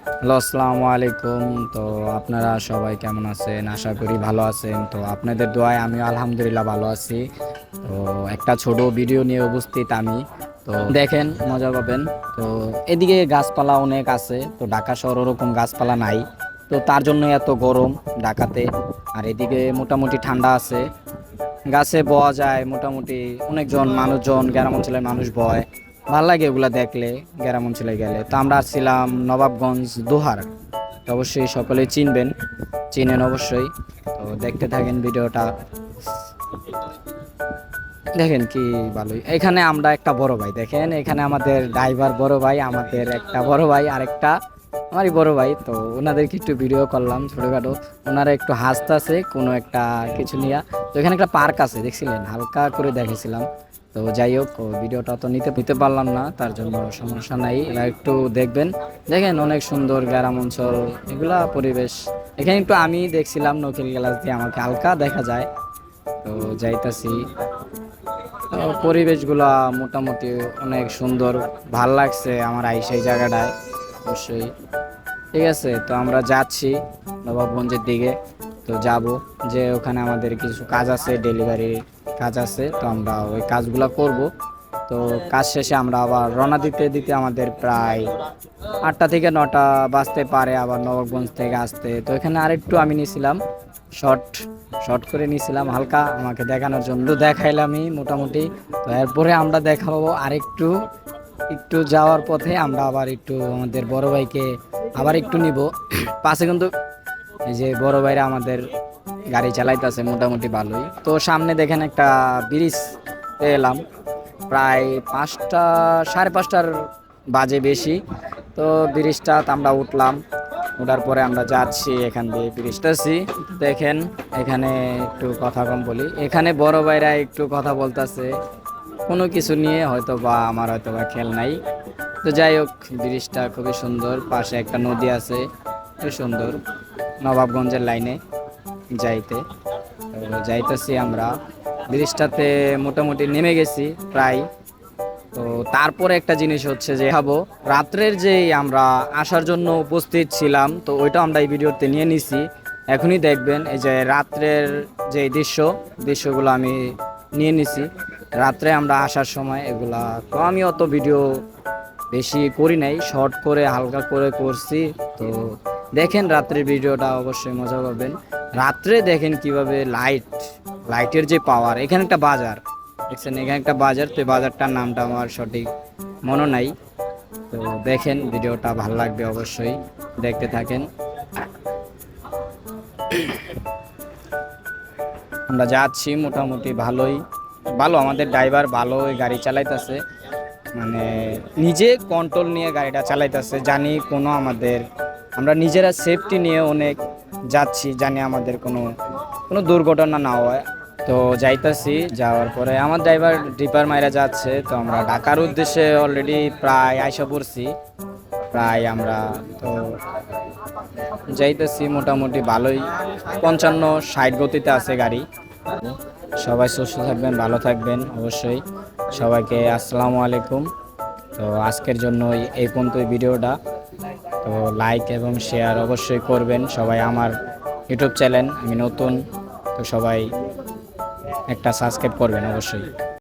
Hello, আসসালামু আলাইকুম। তো আপনারা সবাই কেমন আছেন? আশা করি ভালো আছেন। তো আপনাদের দোয়ায় আমি আলহামদুলিল্লাহ ভালো আছি। তো একটা ছোট ভিডিও নিয়ে উপস্থিত আমি। তো দেখেন, মজা পাবেন। তো এদিকে গাছপালা অনেক আছে, তো ঢাকা শহর ওরকম গাছপালা নাই, তো তার জন্য এত গরম ঢাকাতে। আর এদিকে মোটামুটি ঠান্ডা আছে, গাছে বওয়া যায় মোটামুটি। অনেকজন মানুষজন, গ্রাম অঞ্চলের মানুষ বয়, ভাল লাগে ওগুলা দেখলে। গ্রাম অঞ্চলে গেলে তো আমরা আসছিলাম নবাবগঞ্জ দোহার। তো অবশ্যই সকলেই চিনবেন, চিনেন অবশ্যই। তো দেখতে থাকেন ভিডিওটা, দেখেন কি ভালোই। এখানে আমরা একটা বড় ভাই, দেখেন এখানে আমাদের ড্রাইভার বড় ভাই, আমাদের একটা বড় ভাই, আরেকটা আমারই বড় ভাই। তো ওনাদেরকে একটু ভিডিও করলাম ছোটোখাটো। ওনারা একটু হাসতেছে কোনো একটা কিছু নিয়ে। তো এখানে একটা পার্ক আছে, দেখছিলেন, হালকা করে দেখেছিলাম। তো যাই হোক, ও ভিডিওটা তো নিতে নিতে পারলাম না, তার জন্য সমস্যা নাই, একটু দেখবেন। দেখেন অনেক সুন্দর গ্রাম অঞ্চল এগুলা পরিবেশ। এখানে একটু আমি দেখছিলাম নকিল গ্লাস দিয়ে, আমাকে হালকা দেখা যায়। তো যাইতাছি। তো পরিবেশগুলা মোটামুটি অনেক সুন্দর, ভাল লাগছে আমার সেই জায়গাটায় অবশ্যই। ঠিক আছে, তো আমরা যাচ্ছি নবাবগঞ্জের দিকে। তো যাব, যে ওখানে আমাদের কিছু কাজ আছে, ডেলিভারি কাজ আছে, তো আমরা ওই কাজগুলো করব। তো কাজ শেষে আমরা আবার রওনা দিতে দিতে আমাদের প্রায় 8টা থেকে 9টা বাজতে পারে আবার নবাবগঞ্জ থেকে আসতে। তো এখানে আরেকটু আমি নিয়েছিলাম শর্ট, শর্ট করে নিয়েছিলাম হালকা আমাকে দেখানোর জন্য, তো দেখাইলামই মোটামুটি। তো এরপরে আমরা দেখাবো আরেকটু, একটু যাওয়ার পথে আমরা আবার একটু আমাদের বড় ভাইকে আবার একটু নিব পাশে। কিন্তু এই যে বড় ভাইরা আমাদের গাড়ি চালাইতেছে মোটামুটি ভালোই। তো সামনে দেখেন একটা ব্রিজ এলাম, প্রায় 5টা, 5:30টার বাজে বেশি। তো ব্রিজটা আমরা উঠলাম, ওঠার পরে আমরা যাচ্ছি এখান দিয়ে ব্রিজটাছি। দেখেন এখানে একটু কথা কম বলি, এখানে বড় ভাইরা একটু কথা বলতেছে কোনো কিছু নিয়ে, হয়তো বা আমার হয়তো বা খেল নাই। তো যাই হোক, ব্রিজটা খুবই সুন্দর, পাশে একটা নদী আছে, খুব সুন্দর। নবাবগঞ্জের লাইনে যাইতে, তো যাইতেছি আমরা ব্রিজটাতে, মোটামুটি নেমে গেছি প্রায়। তো তারপরে একটা জিনিস হচ্ছে যে খাবো, রাত্রের যে আমরা আসার জন্য উপস্থিত ছিলাম, তো ওইটা আমরা এই ভিডিওতে নিয়ে নিছি। এখনই দেখবেন এই যে রাত্রের যে দৃশ্যগুলো আমি নিয়ে নিছি রাত্রে আমরা আসার সময় এগুলা। তো আমি অত ভিডিও বেশি করি নাই, শর্ট করে হালকা করে করছি। তো দেখেন রাত্রের ভিডিওটা, অবশ্যই মজা পাবেন। রাত্রে দেখেন কিভাবে লাইটের যে পাওয়ার। এখানে একটা বাজার দেখছেন, এখানে একটা বাজার, তো বাজারটার নামটা আমার সঠিক মনে নাই। তো দেখেন ভিডিওটা ভালো লাগবে, অবশ্যই দেখতে থাকেন। আমরা যাচ্ছি মোটামুটি ভালোই, ভালো আমাদের ড্রাইভার ভালো গাড়ি চালাইতেছে, মানে নিজে কন্ট্রোল নিয়ে গাড়িটা চালাইতেছে। জানি কোনো আমাদের, আমরা নিজেরা সেফটি নিয়ে অনেক যাচ্ছি, জানি আমাদের কোনো কোনো দুর্ঘটনা না হয়। তো যাইতাছি, যাওয়ার পরে আমার ড্রাইভার ডিপার মাইরা যাচ্ছে। তো আমরা ঢাকার উদ্দেশ্যে অলরেডি প্রায় আইসা পড়ছি, প্রায় আমরা তো যাইতেছি মোটামুটি ভালোই, 55-60 গতিতে আছে গাড়ি। সবাই সুস্থ থাকবেন, ভালো থাকবেন অবশ্যই। সবাইকে আসসালামু আলাইকুম। তো আজকের জন্য এই পর্যন্ত ভিডিওটা। তো লাইক এবং শেয়ার অবশ্যই করবেন সবাই। আমার ইউটিউব চ্যানেল, আমি নতুন, তো সবাই একটা সাবস্ক্রাইব করবেন অবশ্যই।